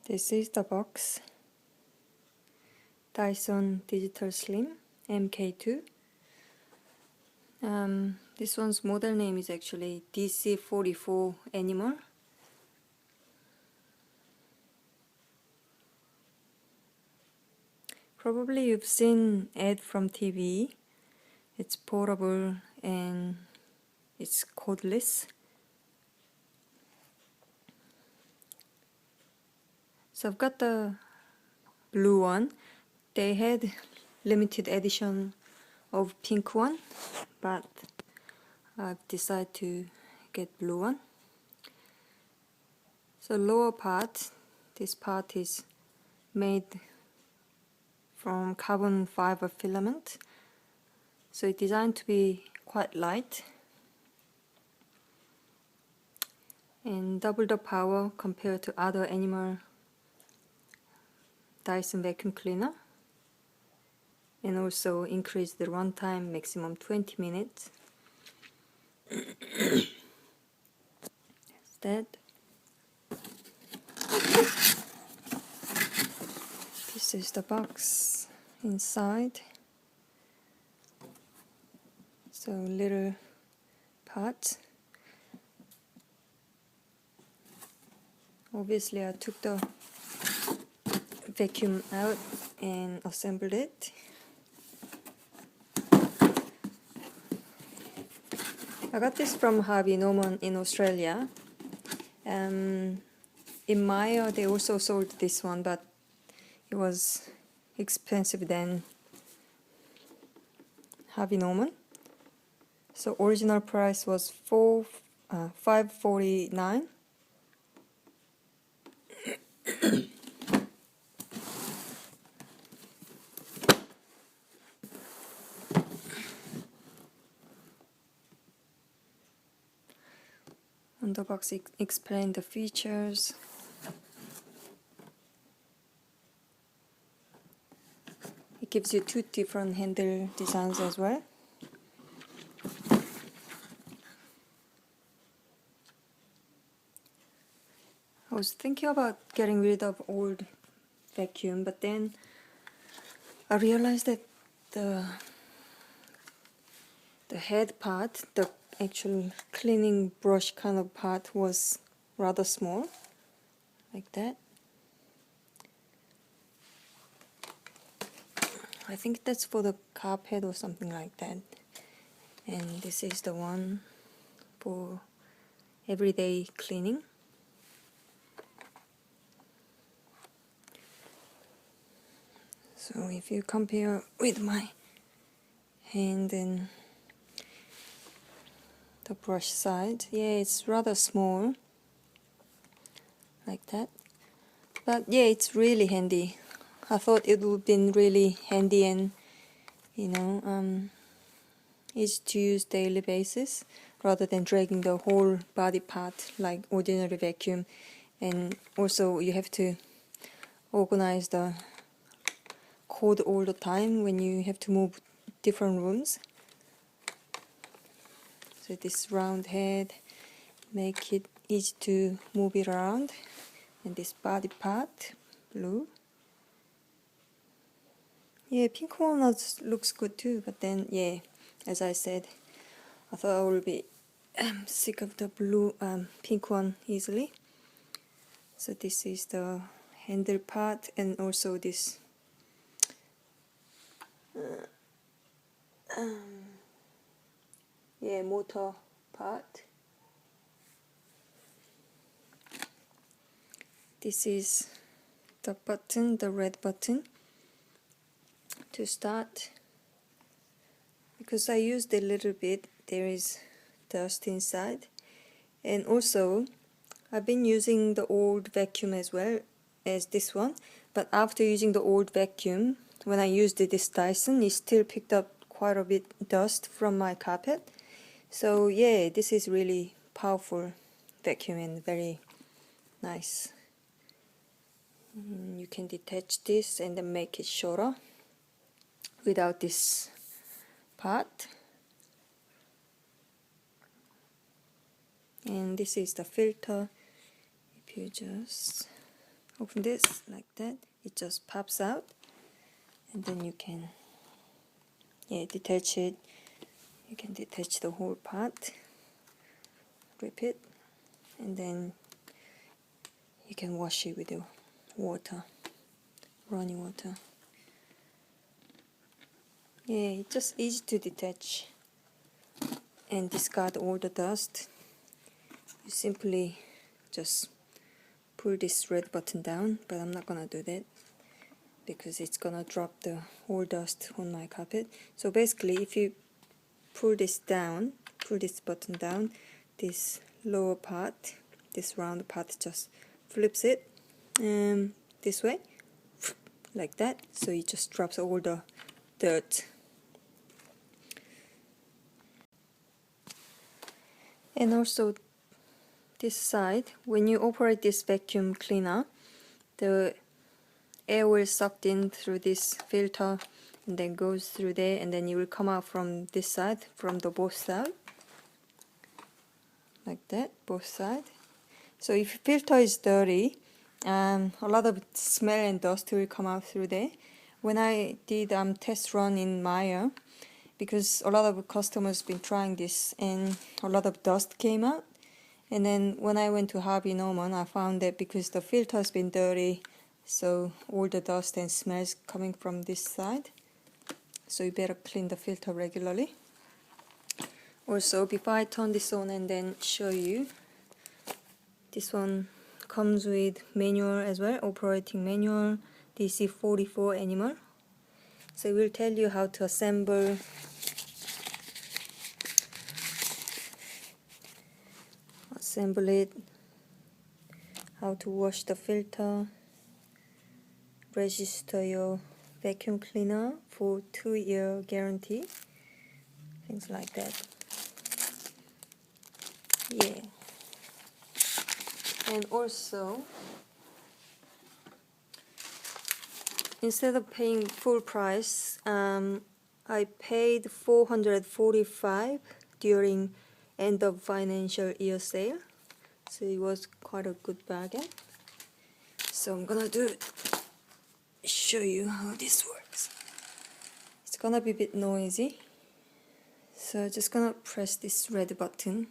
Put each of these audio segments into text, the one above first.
This is the box. Dyson Digital Slim MK2. This one's model name is actually DC44 Animal. Probably you've seen ad from TV. It's portable and it's cordless. So I've got the blue one. They had limited edition of pink one, but I've decided to get blue one. So lower part, this part is made from carbon fiber filament. So it's designed to be quite light and double the power compared to other animal Dyson vacuum cleaner, and also increase the runtime maximum 20 minutes. That's that. This is the box inside. So little parts. Obviously I took the vacuum out and assembled it. I got this from Harvey Norman in Australia. In Maya they also sold this one, but it was expensive than Harvey Norman. So original price was $5.49. On the box explain the features. It gives you two different handle designs as well. I was thinking about getting rid of old vacuum, but then I realized that the head part, the actual cleaning brush kind of part, was rather small, like that. I think that's for the carpet or something like that. And this is the one for everyday cleaning. So if you compare with my hand and the brush side, yeah, it's rather small, like that. But yeah, it's really handy. I thought it would have been really handy and, easy to use daily basis, rather than dragging the whole body part like ordinary vacuum. And also you have to organize the cord all the time when you have to move different rooms. So this round head make it easy to move it around, and this body part, blue. Yeah, pink one looks good too, but then yeah, as I said, I thought I would be sick of the blue pink one easily. So this is the handle part, and also this motor part. This is the button, the red button to start. Because I used a little bit, there is dust inside. And also I've been using the old vacuum as well as this one, but after using the old vacuum, when I used this Dyson, it still picked up quite a bit dust from my carpet. So yeah, this is really powerful vacuum and very nice. You can detach this and then make it shorter without this part. And this is the filter. If you just open this like that, it just pops out, and then you can detach it. You can detach the whole part, rip it, and then you can wash it with the water, running water. Yeah, it's just easy to detach and discard all the dust. You simply just pull this red button down, but I'm not gonna do that because it's gonna drop the whole dust on my carpet. So basically, if you pull this button down, this lower part, this round part, just flips it this way, like that, so it just drops all the dirt. And also this side, when you operate this vacuum cleaner, the air will sucked in through this filter and then goes through there, and then you will come out from this side, from the both side, like that, both side. So if your filter is dirty, a lot of smell and dust will come out through there. When I did test run in Maya, because a lot of customers been trying this and a lot of dust came out, and then when I went to Harvey Norman, I found that because the filter has been dirty, so all the dust and smells coming from this side. So you better clean the filter regularly. Also, before I turn this on and then show you, this one comes with manual as well, operating manual, DC44 animal. So it will tell you how to assemble it, how to wash the filter, register your vacuum cleaner for 2-year guarantee, things like that. Yeah. And also, instead of paying full price, I paid $445 during end of financial year sale, so it was quite a good bargain. So I'm gonna show you how this works. It's gonna be a bit noisy, so I'm just gonna press this red button.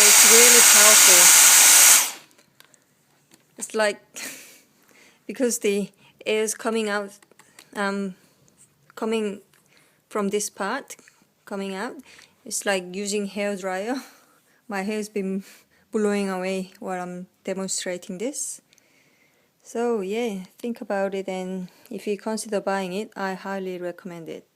It's really powerful. It's like because the air is coming out, coming from this part, coming out. It's like using hair dryer. My hair's been blowing away while I'm demonstrating this. So yeah, think about it, and if you consider buying it, I highly recommend it.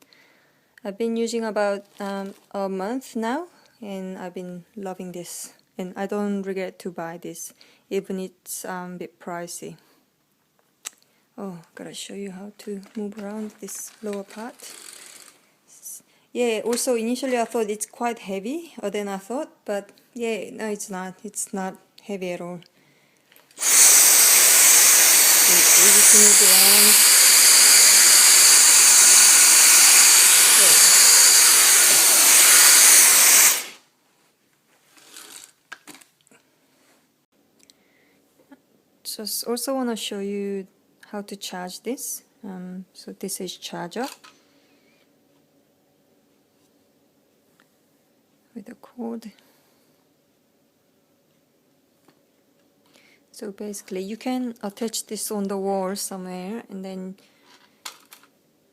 I've been using about a month now, and I've been loving this, and I don't regret to buy this, even it's a bit pricey. Oh, gotta show you how to move around this lower part. Yeah, also initially I thought it's quite heavy than I thought, but yeah, no, it's not heavy at all. It's easy to move around. Just also want to show you how to charge this. So this is charger with a cord. So basically you can attach this on the wall somewhere, and then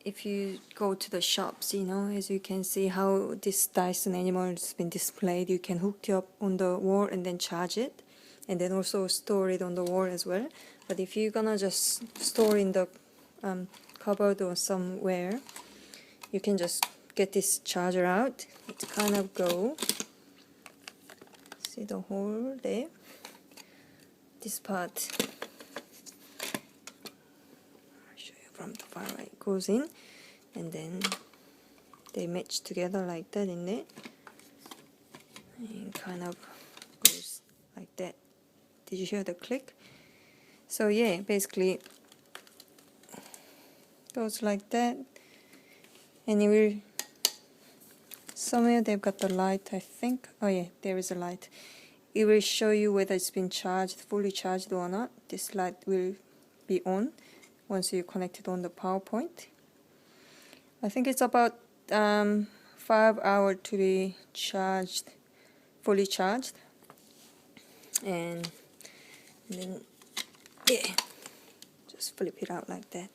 if you go to the shops, as you can see how this Dyson animal has been displayed, you can hook it up on the wall and then charge it, and then also store it on the wall as well. But if you're gonna just store in the cupboard or somewhere, you can just get this charger out. It kind of go, see the hole there? This part, I'll show you from the far right, goes in, and then they match together like that in there, and kind of goes like that. Did you hear the click? So yeah, basically goes like that, and it will, somewhere they've got the light, I think. Oh yeah, there is a light. It will show you whether it's been charged, fully charged or not. This light will be on once you connect it on the power point. I think it's about 5 hours to be charged, fully charged. And then yeah, just flip it out like that.